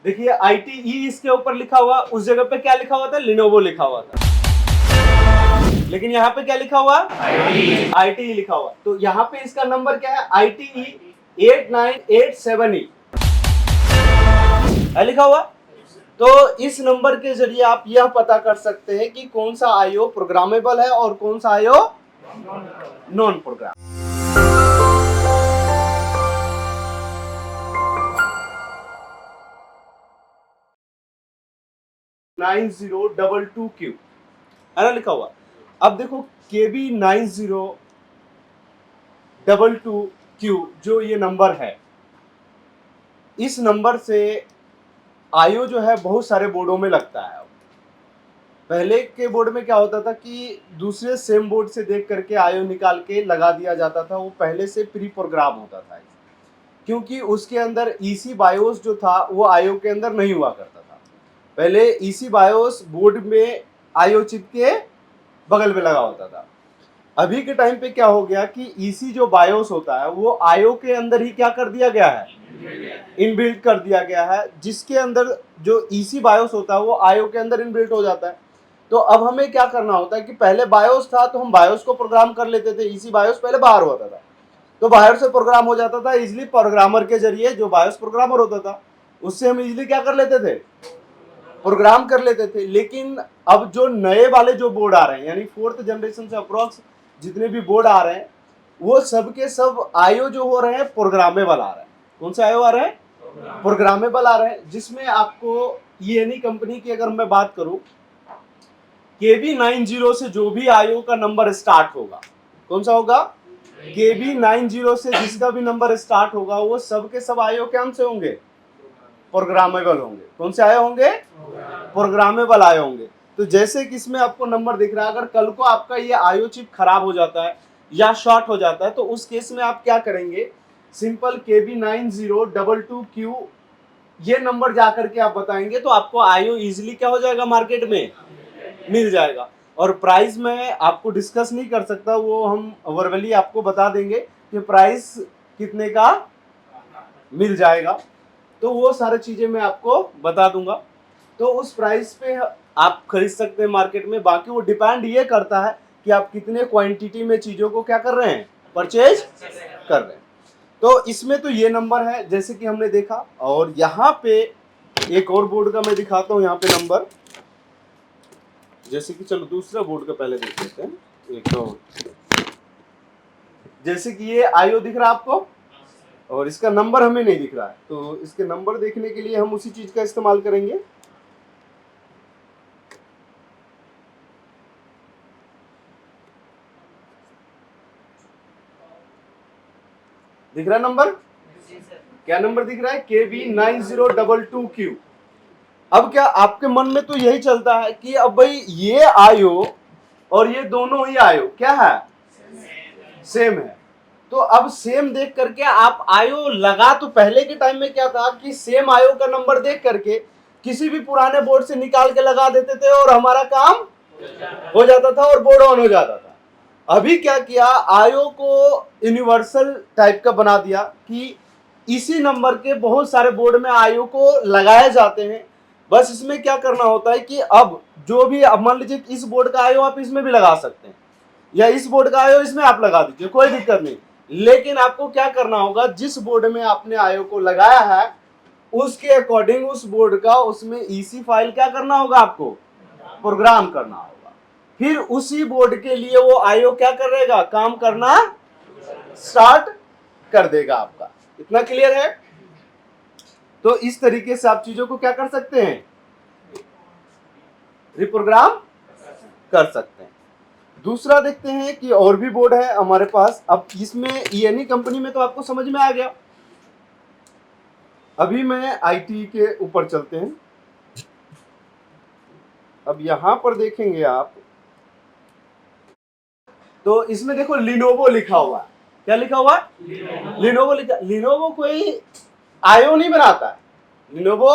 देखिए ITE इसके ऊपर लिखा हुआ, उस जगह पे क्या लिखा हुआ था, लिनोवो लिखा हुआ था, लेकिन यहाँ पे क्या लिखा हुआ, ITE लिखा हुआ। तो यहाँ पे इसका नंबर क्या है, ITE 8987E है लिखा हुआ। तो इस नंबर के जरिए आप यह पता कर सकते हैं कि कौन सा आईओ प्रोग्रामेबल है और कौन सा आईओ नॉन प्रोग्राम। KB9022Q है ना लिखा हुआ। अब देखो KB9022Q जो ये नंबर है, इस नंबर से आईओ जो है बहुत सारे बोर्डों में लगता है। पहले के बोर्ड में क्या होता था कि दूसरे सेम बोर्ड से देख करके आईओ निकाल के लगा दिया जाता था, वो पहले से प्री प्रोग्राम होता था, क्योंकि उसके अंदर ईसी बायोस जो था वो आईओ के अंदर नहीं हुआ करता था। पहले ईसी बायोस बोर्ड में आईओ चिप के बगल में लगा होता था। अभी के टाइम पे क्या हो गया कि ईसी जो बायोस होता है वो आईओ के अंदर ही क्या कर दिया गया है, इनबिल्ट कर दिया गया है, जिसके अंदर जो ईसी बायोस होता है वो आईओ के अंदर इनबिल्ट हो जाता है। तो अब हमें क्या करना होता है कि पहले बायोस था तो हम बायोस को प्रोग्राम कर लेते थे, ईसी बायोस पहले बाहर होता था तो बाहर से प्रोग्राम हो जाता था इजिली, प्रोग्रामर के जरिए जो बायोस प्रोग्रामर होता था उससे हम इजिली क्या कर लेते थे, प्रोग्राम कर लेते थे। लेकिन अब जो नए वाले जो बोर्ड आ रहे हैं, यानी 4th जनरेशन से अप्रोक्स जितने भी बोर्ड आ रहे हैं वो सब के सब आईओ जो हो रहे हैं प्रोग्रामेबल आ रहे हैं। कौन सा आईओ आ रहे हैं, प्रोग्रामेबल आ रहे हैं, जिसमें आपको एनी कंपनी की अगर मैं बात करूं, KB90 से जो भी आईओ का नंबर स्टार्ट होगा, कौन सा होगा, KB90 से जिसका भी नंबर स्टार्ट होगा वो सब के सब आईओ कौन से होंगे, प्रोग्रामेबल होंगे। कौन से आईओ होंगे, प्रोग्रामेबल आईओ होंगे। तो जैसे कि इसमें आपको नंबर दिख रहा है, अगर कल को आपका ये आईओ चिप खराब हो जाता है या शॉर्ट हो जाता है तो उस केस में आप क्या करेंगे, सिंपल KB9022Q ये नंबर जाकर के आप बताएंगे तो आपको आईओ इजिली क्या हो जाएगा, मार्केट में मिल जाएगा। और प्राइस में आपको डिस्कस नहीं कर सकता, वो हम वर्बली आपको बता देंगे कि प्राइस कितने का मिल जाएगा, तो वो सारी चीजें मैं आपको बता दूंगा। तो उस प्राइस पे आप खरीद सकते हैं मार्केट में। बाकी वो डिपेंड ये करता है कि आप कितने क्वांटिटी में चीजों को क्या कर रहे हैं, परचेज कर रहे हैं। तो इसमें तो ये नंबर है जैसे कि हमने देखा। और यहाँ पे एक और बोर्ड का मैं दिखाता हूँ, यहाँ पे नंबर, जैसे कि चलो दूसरा बोर्ड का पहले देख लेते हैं। एक तो जैसे कि ये आईओ दिख रहा है आपको और इसका नंबर हमें नहीं दिख रहा है, तो इसके नंबर देखने के लिए हम उसी चीज का इस्तेमाल करेंगे। दिख रहा है नंबर, क्या नंबर दिख रहा है, KB9022Q। अब क्या आपके मन में तो यही चलता है कि अब भाई ये आईओ और ये दोनों ही आईओ क्या है, सेम है। तो अब सेम देख करके आप आईओ लगा, तो पहले के टाइम में क्या था कि सेम आईओ का नंबर देख करके किसी भी पुराने बोर्ड से निकाल के लगा देते थे और हमारा काम हो जाता था और बोर्ड ऑन हो जाता था। अभी क्या किया, आईओ को यूनिवर्सल टाइप का बना दिया कि इसी नंबर के बहुत सारे बोर्ड में आईओ को लगाए जाते हैं। बस इसमें क्या करना होता है कि अब जो भी, अब मान लीजिए इस बोर्ड का आईओ आप इसमें भी लगा सकते हैं या इस बोर्ड का आईओ इसमें आप लगा दीजिए, कोई दिक्कत नहीं। लेकिन आपको क्या करना होगा, जिस बोर्ड में आपने आईओ को लगाया है उसके अकॉर्डिंग उस बोर्ड का उसमें ईसी फाइल क्या करना होगा, आपको प्रोग्राम करना होगा। फिर उसी बोर्ड के लिए वो आईओ क्या करेगा, काम करना स्टार्ट कर देगा आपका। इतना क्लियर है। तो इस तरीके से आप चीजों को क्या कर सकते हैं, रिप्रोग्राम कर सकते हैं। दूसरा देखते हैं कि और भी बोर्ड है हमारे पास। अब इसमें ENE कंपनी में तो आपको समझ में आ गया। अभी मैं IT के ऊपर चलते हैं। अब यहां पर देखेंगे आप तो इसमें देखो लिनोवो लिखा हुआ है। क्या लिखा हुआ है, लिनोवो लिखा। लिनोवो कोई आईओ नहीं बनाता है, लिनोवो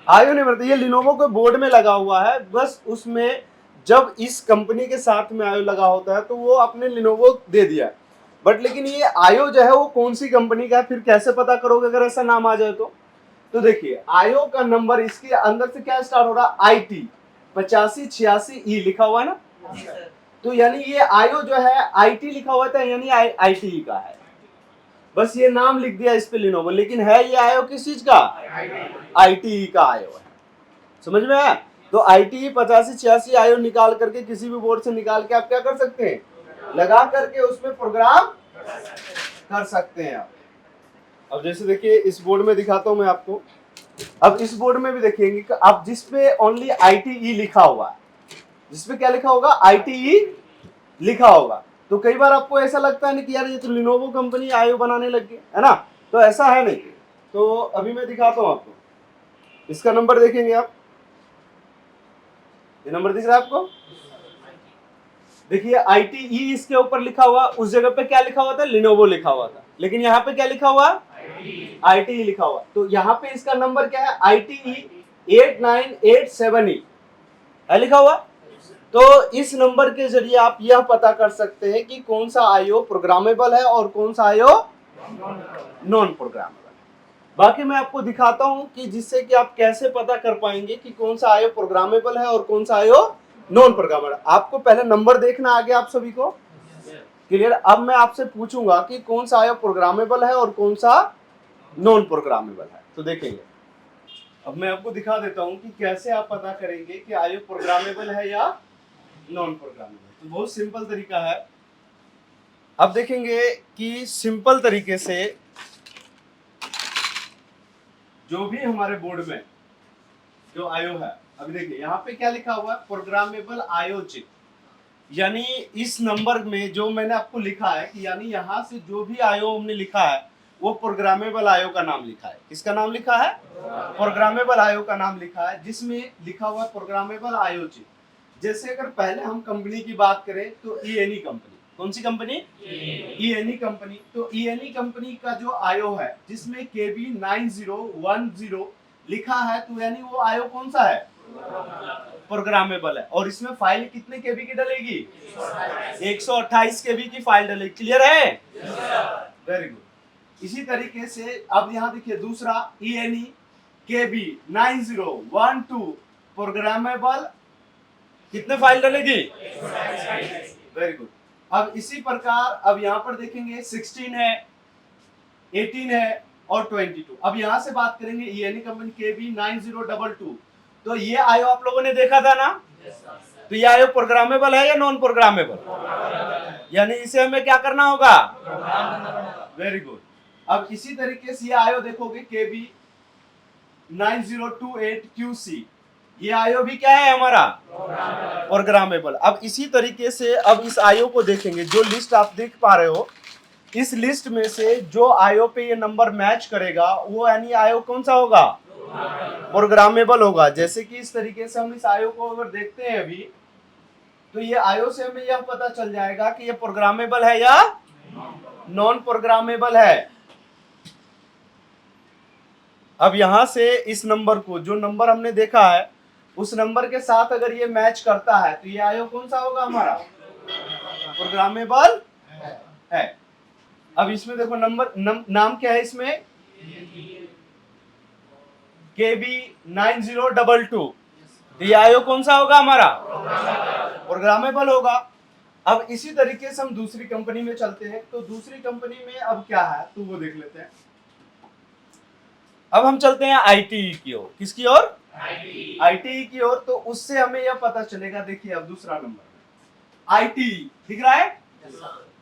आईओ नहीं बनाता, ये लिनोवो के बोर्ड में लगा हुआ है। बस उसमें जब इस कंपनी के साथ में आईओ लगा होता है तो वो अपने लिनोवो दे दिया। बट लेकिन ये आईओ जो है वो कौन सी कंपनी का है, फिर कैसे पता करोगे अगर ऐसा नाम आ जाए तो। तो देखिए आयो का नंबर इसके अंदर से क्या स्टार्ट हो रहा है, IT 8586E लिखा हुआ है ना, तो यानी ये आयो जो है IT लिखा हुआ था, यानी ITE का है। बस ये नाम लिख दिया इस पे लिनोवो, लेकिन है ये आयो किस चीज का, ITE का आयो है। समझ में आया? तो ITE 8586 आयो निकाल करके किसी भी बोर्ड से निकाल के आप क्या कर सकते हैं, लगा करके उसमें प्रोग्राम कर सकते हैं आप। अब जैसे देखिए इस बोर्ड में दिखाता हूं मैं आपको। अब इस बोर्ड में भी देखेंगे कि अब जिसपे ओनली ITE लिखा हुआ है, जिसपे क्या लिखा होगा, ITE लिखा होगा, तो कई बार आपको ऐसा लगता है ना कि यार ये तो लिनोवो कंपनी आयो बनाने लग गई है ना, तो ऐसा है नहीं। तो अभी मैं दिखाता हूं आपको, इसका नंबर देखेंगे आप, ये नंबर दिख रहा है आपको, देखिए ITE इसके ऊपर लिखा हुआ, उस जगह पे क्या लिखा हुआ था, लिनोवो लिखा हुआ था, लेकिन यहाँ पे क्या लिखा हुआ, ITE लिखा हुआ। तो यहाँ पे इसका नंबर क्या है, ITE 8987E है लिखा हुआ। तो इस नंबर के जरिए आप यह पता कर सकते हैं कि कौन सा आईओ प्रोग्रामेबल है और कौन सा आईओ नॉन प्रोग्रामेबल है। बाकी मैं आपको दिखाता हूं कि जिससे कि आप कैसे पता कर पाएंगे कि कौन सा आईओ प्रोग्रामेबल है और कौन सा आईओ नॉन प्रोग्रामेबल। आपको पहले नंबर देखना आ गया आप सभी को क्लियर। अब मैं आपसे पूछूंगा कि कौन सा आईओ प्रोग्रामेबल है और कौन सा नॉन प्रोग्रामेबल है, तो देखेंगे। अब मैं आपको दिखा देता हूं कि कैसे आप पता करेंगे कि आईओ प्रोग्रामेबल है या नॉन प्रोग्रामेबल। तो बहुत सिंपल तरीका है। अब देखेंगे कि सिंपल तरीके से जो भी हमारे बोर्ड में जो आईओ है, अभी देखिए यहाँ पे क्या लिखा हुआ है, प्रोग्रामेबल आईओ चिप, यानी इस नंबर में जो मैंने आपको लिखा है कि यानी यहाँ से जो भी आईओ हमने लिखा है वो प्रोग्रामेबल आईओ का नाम लिखा है। किसका नाम लिखा है, प्रोग्रामेबल आईओ का नाम लिखा है, जिसमें लिखा हुआ है प्रोग्रामेबल आईओ चिप। जैसे अगर पहले हम कंपनी की बात करें तो ईएनई कंपनी, कौन सी कंपनी, ईएनई कंपनी। तो ईएनई कंपनी का जो आईओ है जिसमें KB 9010 लिखा है, तो यानी वो आईओ कौन सा है, प्रोग्रामेबल है। और इसमें फाइल कितने केबी की डलेगी, 128 केबी की फाइल डलेगी। क्लियर है, वेरी गुड। इसी तरीके से अब यहाँ देखिए दूसरा ENE KB 9012 प्रोग्रामेबल, कितने फाइल डलेगी, वेरी गुड। अब इसी प्रकार अब यहाँ पर देखेंगे 16 है, 18 है और 22। अब यहाँ से बात करेंगे ENE कंपनी KB 9022, तो ये आईओ आप लोगों ने देखा था ना, तो ये आईओ प्रोग्रामेबल है या नॉन प्रोग्रामेबल, यानी इसे हमें क्या करना होगा, वेरी गुड। अब इसी तरीके से ये आईओ देखोगे KB 9028QC, ये आईओ भी क्या है हमारा, प्रोग्रामेबल। अब इसी तरीके से अब इस आईओ को देखेंगे, जो लिस्ट आप देख पा रहे हो, इस लिस्ट में से जो आईओ पे ये नंबर मैच करेगा वो यानी आईओ कौन सा होगा, प्रोग्रामेबल होगा। जैसे कि इस तरीके से हम इस आईओ को अगर देखते हैं अभी, तो ये आईओ से हमें यह पता चल जाएगा कि ये प्रोग्रामेबल है या नॉन प्रोग्रामेबल है। अब यहां से इस नंबर को, जो नंबर हमने देखा है उस नंबर के साथ अगर ये मैच करता है तो ये आईओ कौन सा होगा, हमारा प्रोग्रामेबल है। अब इसमें देखो नंबर नाम क्या है इसमें, KB 9022, ये आईओ कौन सा होगा, हमारा प्रोग्रामेबल होगा। अब इसी तरीके से हम दूसरी कंपनी में चलते हैं, तो दूसरी कंपनी में अब क्या है तो वो देख लेते हैं। अब हम चलते हैं ITE की ओर, किसकी ओर, ITE की ओर। तो उससे हमें यह पता चलेगा, देखिए अब दूसरा नंबर ITE दिख रहा है,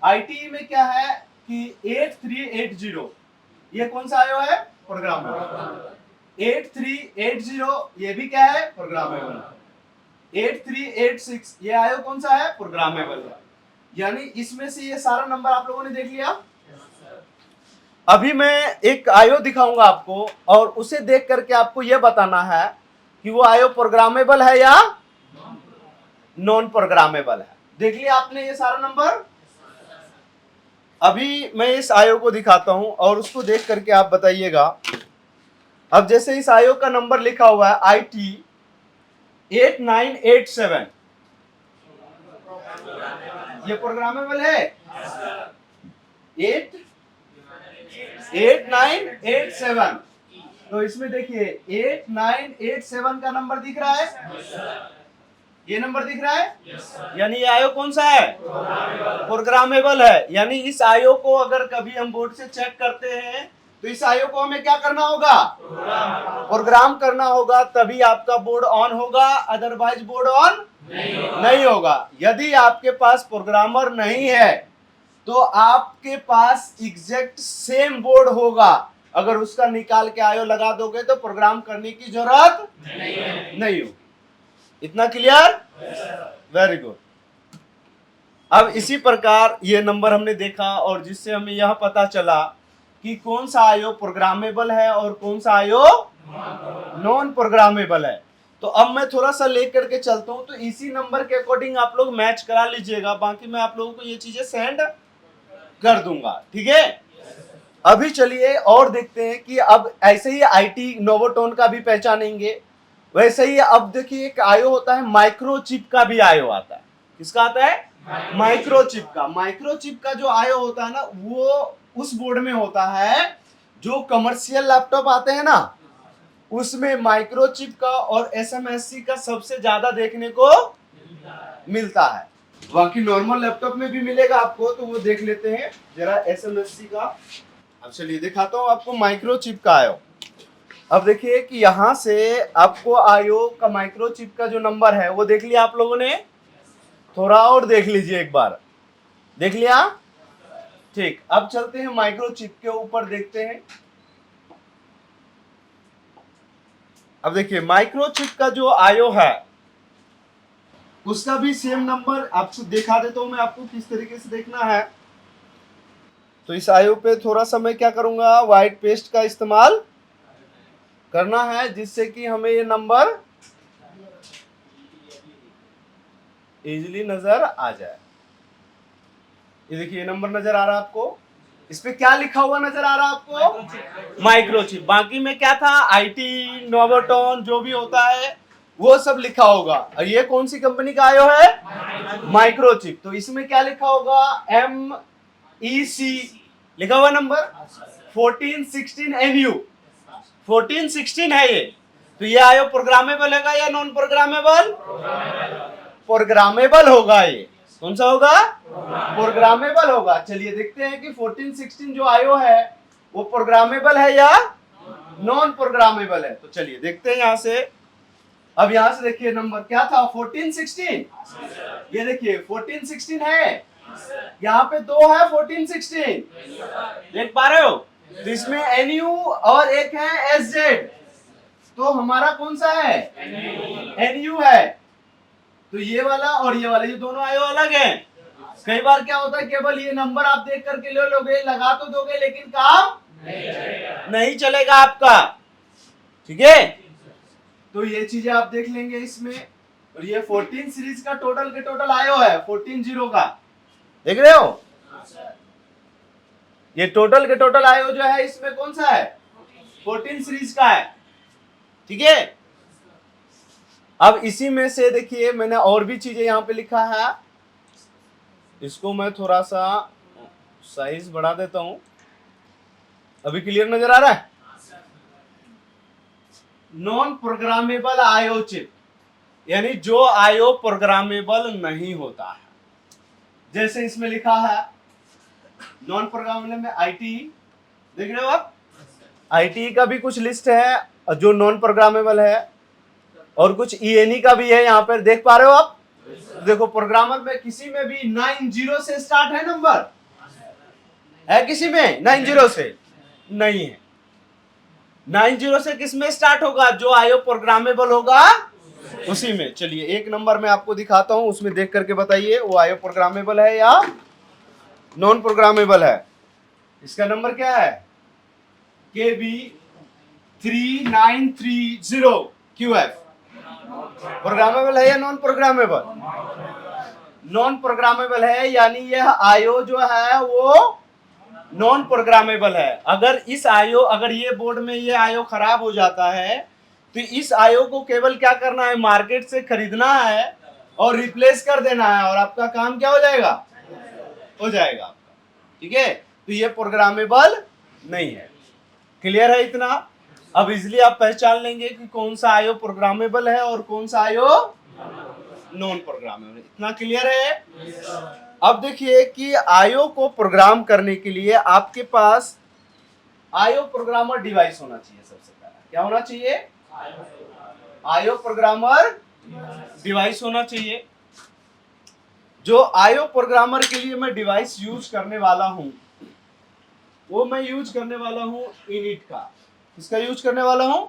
ITE में क्या है कि 8380, ये कौन सा आईओ है, प्रोग्रामेबल। 8380 ये भी क्या है, प्रोग्रामेबल। 8386 ये आईओ कौन सा है, प्रोग्रामेबल है। यानी इसमें से ये सारा नंबर आप लोगों ने देख लिया। अभी मैं एक आईओ दिखाऊंगा आपको और उसे देख करके आपको यह बताना है कि वो आईओ प्रोग्रामेबल है या नॉन प्रोग्रामेबल है। देख लिया आपने ये सारा नंबर। अभी मैं इस आईओ को दिखाता हूं और उसको देख करके आप बताइएगा। अब जैसे इस आईओ का नंबर लिखा हुआ है IT 8987, ये प्रोग्रामेबल है, 8987। तो इसमें देखिए 8 9 8 7 का नंबर दिख रहा है, ये नंबर दिख रहा है, यानी ये आयो कौन सा है, प्रोग्रामेबल है। यानी इस आयो को अगर कभी हम बोर्ड से चेक करते हैं तो इस आयो को हमें क्या करना होगा, प्रोग्राम करना होगा, तभी आपका बोर्ड ऑन होगा, अदरवाइज बोर्ड ऑन नहीं होगा। यदि आपके पास प्रोग्रामर नहीं है तो आपके पास एग्जैक्ट सेम बोर्ड होगा, अगर उसका निकाल के आयो लगा दोगे तो प्रोग्राम करने की जरूरत नहीं होगी। इतना क्लियर, वेरी गुड। अब इसी प्रकार ये नंबर हमने देखा और जिससे हमें यह पता चला कि कौन सा आयो प्रोग्रामेबल है और कौन सा आयो नॉन प्रोग्रामेबल है। तो अब मैं थोड़ा सा लेकर के चलता हूं, तो इसी नंबर के अकॉर्डिंग आप लोग मैच करा लीजिएगा, बाकी मैं आप लोगों को ये चीजें सेंड कर दूंगा, ठीक है। अभी चलिए और देखते हैं कि अब ऐसे ही आईटी नोवोटोन का भी पहचानेंगे, वैसे ही अब देखिए एक आयो होता है माइक्रोचिप का भी आयो आता है। किसका आता है, माइक्रोचिप का। माइक्रोचिप का जो आयो होता है ना, वो उस बोर्ड में होता है जो कमर्शियल लैपटॉप आते हैं ना, उसमें माइक्रोचिप का और एसएमएससी का सबसे ज्यादा देखने को मिलता है। बाकी नॉर्मल लैपटॉप में भी मिलेगा आपको, तो वो देख लेते हैं जरा एसएमएससी का। अब चलिए दिखाता हूं आपको माइक्रोचिप का आयो। अब देखिए कि यहां से आपको आयो का माइक्रोचिप का जो नंबर है वो देख लिया आप लोगों ने, थोड़ा और देख लीजिए, एक बार देख लिया, ठीक। अब चलते हैं माइक्रोचिप के ऊपर, देखते हैं। अब देखिए माइक्रोचिप का जो आयो है उसका भी सेम नंबर आपको दिखा देता हूं मैं आपको किस तरीके से देखना है। तो इस आयो पे थोड़ा सा मैं क्या करूंगा, व्हाइट पेस्ट का इस्तेमाल करना है, जिससे कि हमें ये नंबर इजीली नजर आ जाए। ये देखिए ये नंबर नजर आ रहा है आपको, इस पे क्या लिखा हुआ नजर आ रहा है आपको, माइक्रोचिप। बाकी में क्या था, आईटी नोवोटोन जो भी होता है वो सब लिखा होगा। और ये कौन सी कंपनी का आयो है, माइक्रोचिप। तो इसमें क्या लिखा होगा, MEC लिखा हुआ नंबर 1416NU, 1416 है ये। तो ये आयो प्रोग्रामेबल होगा या नॉन प्रोग्रामेबल, प्रोग्रामेबल होगा। ये कौन सा होगा, प्रोग्रामेबल होगा। चलिए देखते हैं कि 1416 जो आयो है वो प्रोग्रामेबल है या नॉन प्रोग्रामेबल है। तो चलिए देखते हैं यहां से। अब यहां से देखिए नंबर क्या था, 1416, ये देखिए 1416 है, यहाँ पे 2 है 1416, देख पा रहे हो। तो इसमें NU और एक है SZ, तो हमारा कौन सा है, NU है। तो ये वाला और ये वाला, ये दोनों आयो अलग हैं। कई बार क्या होता है, केवल ये नंबर आप देख करके ले लोगे, लगा तो दोगे, लेकिन काम नहीं चलेगा आपका, ठीक है। तो ये चीजें आप देख लेंगे इसमें। और ये 14 सीरीज का टोटल के टोटल आयो है 14 का, देख रहे हो। ये टोटल के टोटल आयो जो है इसमें कौन सा है, 14 सीरीज का है, ठीक है। अब इसी में से देखिए मैंने और भी चीजें यहां पे लिखा है, इसको मैं थोड़ा सा साइज बढ़ा देता हूं। अभी क्लियर नजर आ रहा है। नॉन प्रोग्रामेबल आयो चिप, यानी जो आयो प्रोग्रामेबल नहीं होता है। जैसे इसमें लिखा है नॉन प्रोग्रामेबल में आईटी, देख रहे हो आप, आईटी का भी कुछ लिस्ट है जो नॉन प्रोग्रामेबल है, और कुछ ENE का भी है यहाँ पर, देख पा रहे हो आप। देखो प्रोग्रामर में किसी में भी 90 से स्टार्ट है नंबर, है किसी में 90 से नहीं है। 90 से किस में स्टार्ट होगा, जो आयो प्रोग्रामेबल होगा उसी में। चलिए एक नंबर मैं आपको दिखाता हूं, उसमें देख करके बताइए वो आयो प्रोग्रामेबल है या नॉन प्रोग्रामेबल है। इसका नंबर क्या है, KB3930QF। प्रोग्रामेबल है या नॉन प्रोग्रामेबल, नॉन प्रोग्रामेबल है, यानी यह आयो जो है वो नॉन प्रोग्रामेबल है। अगर इस आयो, अगर ये बोर्ड में ये आयो खराब हो जाता है तो इस आयो को केवल क्या करना है, मार्केट से खरीदना है और रिप्लेस कर देना है, और आपका काम क्या हो जाएगा, हो जाएगा आपका, ठीक है। तो ये प्रोग्रामेबल नहीं है। क्लियर है इतना। अब इजिली आप पहचान लेंगे कि कौन सा आईओ प्रोग्रामेबल है और कौन सा आईओ नॉन प्रोग्रामेबल। इतना क्लियर है? अब देखिए कि आईओ को प्रोग्राम करने के लिए आपके पास आईओ प्रोग्रामर डिवाइस होना चाहिए। सबसे पहला क्या होना चाहिए? आईओ प्रोग्रामर डिवाइस होना चाहिए। जो आईओ प्रोग्रामर के लिए मैं डिवाइस यूज करने वाला हूं वो मैं यूज करने वाला हूं इनिट का। किसका यूज करने वाला हूं?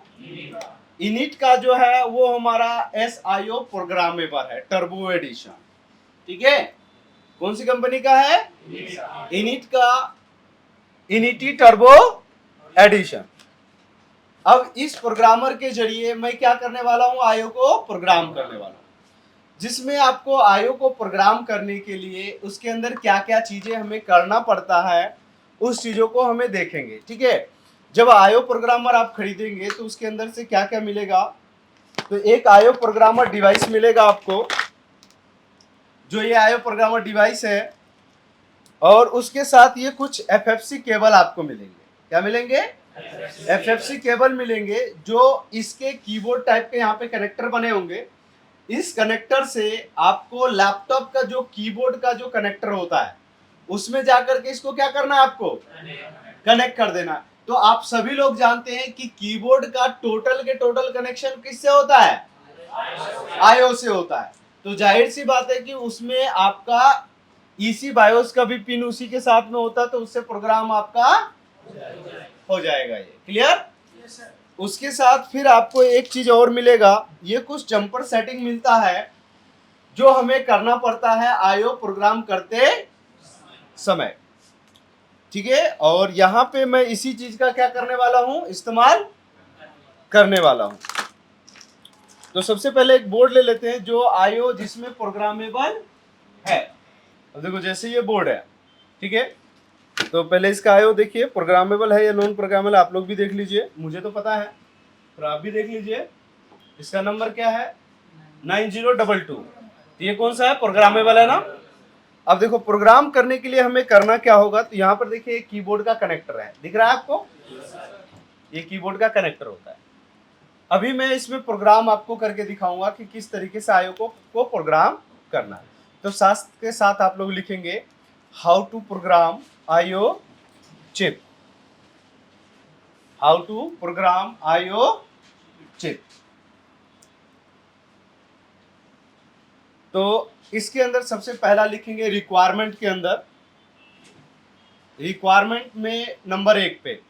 इनिट का जो है वो हमारा SIO प्रोग्रामेबल है, टर्बो एडिशन। ठीक है, कौन सी कंपनी का है? इनिट का, इनिटी टर्बो एडिशन। अब इस प्रोग्रामर के जरिए मैं क्या करने वाला हूं? आईओ को प्रोग्राम करने वाला हूं, जिसमें आपको आईओ को प्रोग्राम करने के लिए उसके अंदर क्या क्या चीजें हमें करना पड़ता है उस चीजों को हमें देखेंगे। ठीक है, जब आईओ प्रोग्रामर आप खरीदेंगे तो उसके अंदर से क्या क्या मिलेगा? तो एक आईओ प्रोग्रामर डिवाइस मिलेगा आपको, जो ये आईओ प्रोग्रामर डिवाइस है, और उसके साथ ये कुछ FFC केबल आपको मिलेंगे। क्या मिलेंगे? FFC केबल मिलेंगे, जो इसके कीबोर्ड टाइप के यहाँ पे कनेक्टर बने होंगे। इस कनेक्टर से आपको लैपटॉप का जो कीबोर्ड का जो कनेक्टर होता है उसमें जाकर के इसको क्या करना है? आपको कनेक्ट कर देना। तो आप सभी लोग जानते हैं कि कीबोर्ड का टोटल के टोटल कनेक्शन किससे होता है? आईओ से होता है। तो जाहिर सी बात है कि उसमें आपका EC बायोस का भी पिन उसी के साथ में होता है, तो उससे प्रोग्राम आपका हो जाएगा। ये क्लियर? उसके साथ फिर आपको एक चीज और मिलेगा, ये कुछ जंपर सेटिंग मिलता है जो हमें करना पड़ता है आईओ प्रोग्राम करते समय। ठीक है, और यहां पे मैं इसी चीज का क्या करने वाला हूं? इस्तेमाल करने वाला हूं। तो सबसे पहले एक बोर्ड ले लेते हैं जो आईओ जिसमें प्रोग्रामेबल है। अब देखो जैसे ये बोर्ड है, ठीक है, तो पहले इसका आईओ देखिए प्रोग्रामेबल है या नॉन प्रोग्रामेबल, आप लोग भी देख लीजिए, मुझे तो पता है और आप भी देख लीजिए। इसका नंबर क्या है? 9022। तो ये कौन सा है? प्रोग्रामेबल है ना। अब देखो प्रोग्राम करने के लिए हमें करना क्या होगा, तो यहाँ पर देखिए एक कीबोर्ड का कनेक्टर है, दिख रहा है आपको? ये कीबोर्ड का कनेक्टर होता है। अभी मैं इसमें प्रोग्राम आपको करके दिखाऊंगा कि किस तरीके से आईओ को प्रोग्राम करना है। तो साथ के साथ आप लोग लिखेंगे how to program IO chip, how to program IO chip. तो इसके अंदर सबसे पहला लिखेंगे रिक्वायरमेंट के अंदर, रिक्वायरमेंट में नंबर 1 पे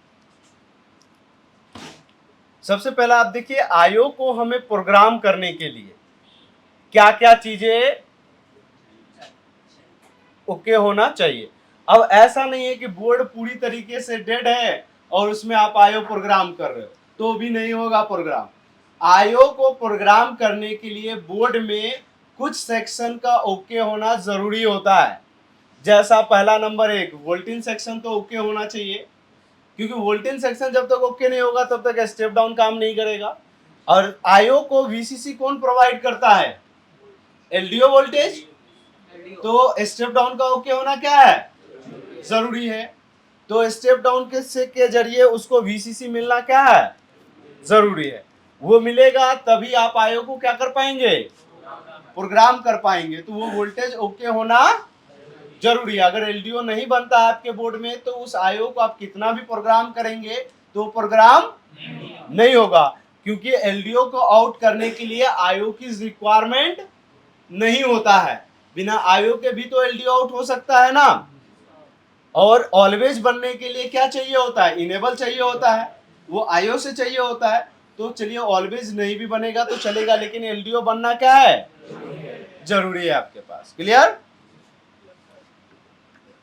सबसे पहला आप देखिए आईओ को हमें प्रोग्राम करने के लिए क्या क्या चीजें ओके होना चाहिए। अब ऐसा नहीं है कि बोर्ड पूरी तरीके से डेड है और उसमें आप आईओ प्रोग्राम कर रहे हो तो भी नहीं होगा प्रोग्राम। आईओ को प्रोग्राम करने के लिए बोर्ड में कुछ सेक्शन का ओके होना जरूरी होता है। जैसा पहला नंबर 1 वोल्टेज सेक्शन तो ओके होना चाहिए, क्योंकि वोल्टेज सेक्शन जब तक ओके नहीं होगा तब तक स्टेप डाउन काम नहीं करेगा। और आईओ को VCC कौन प्रोवाइड करता है? LDO voltage. तो स्टेप डाउन का ओके होना क्या है? जरूरी है। तो स्टेप डाउन के जरिए उसको VCC मिलना क्या है? जरूरी है। वो मिलेगा तभी आप आईओ को क्या कर पाएंगे? प्रोग्राम कर पाएंगे। तो वो वोल्टेज ओके होना जरूरी है। अगर LDO नहीं बनता है आपके बोर्ड में तो उस आईओ को आप कितना भी प्रोग्राम करेंगे तो प्रोग्राम नहीं होगा, क्योंकि LDO को आउट करने के लिए आईओ की रिक्वायरमेंट नहीं होता है। बिना आईओ के भी तो LDO आउट हो सकता है ना। और ऑलवेज बनने के लिए क्या चाहिए होता है? इनेबल चाहिए होता है, वो आईओ से चाहिए होता है। तो चलिए ऑलवेज नहीं भी बनेगा तो चलेगा, लेकिन LDO बनना क्या है? जरूरी है आपके पास। क्लियर?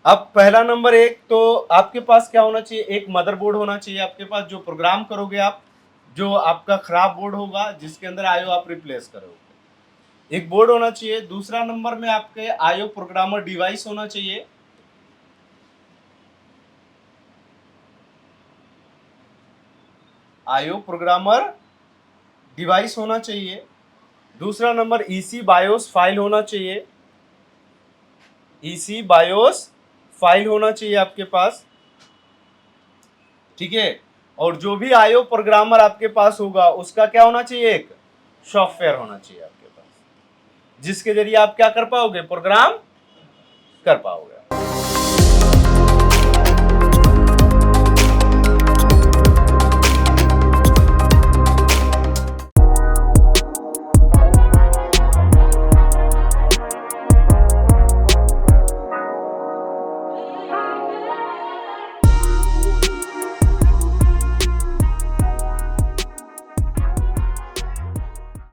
अब पहला नंबर 1 तो आपके पास क्या होना चाहिए? एक मदरबोर्ड होना चाहिए आपके पास, जो प्रोग्राम करोगे आप, जो आपका खराब बोर्ड होगा जिसके अंदर आईओ आप रिप्लेस करोगे, एक बोर्ड होना चाहिए। दूसरा नंबर में आपके आईओ प्रोग्रामर डिवाइस होना चाहिए। आईओ प्रोग्रामर डिवाइस होना चाहिए। दूसरा नंबर EC बायोस फाइल होना चाहिए, EC बायोस फाइल होना चाहिए आपके पास। ठीक है, और जो भी आईओ प्रोग्रामर आपके पास होगा उसका क्या होना चाहिए, एक सॉफ्टवेयर होना चाहिए आपके पास, जिसके जरिए आप क्या कर पाओगे, प्रोग्राम कर पाओगे।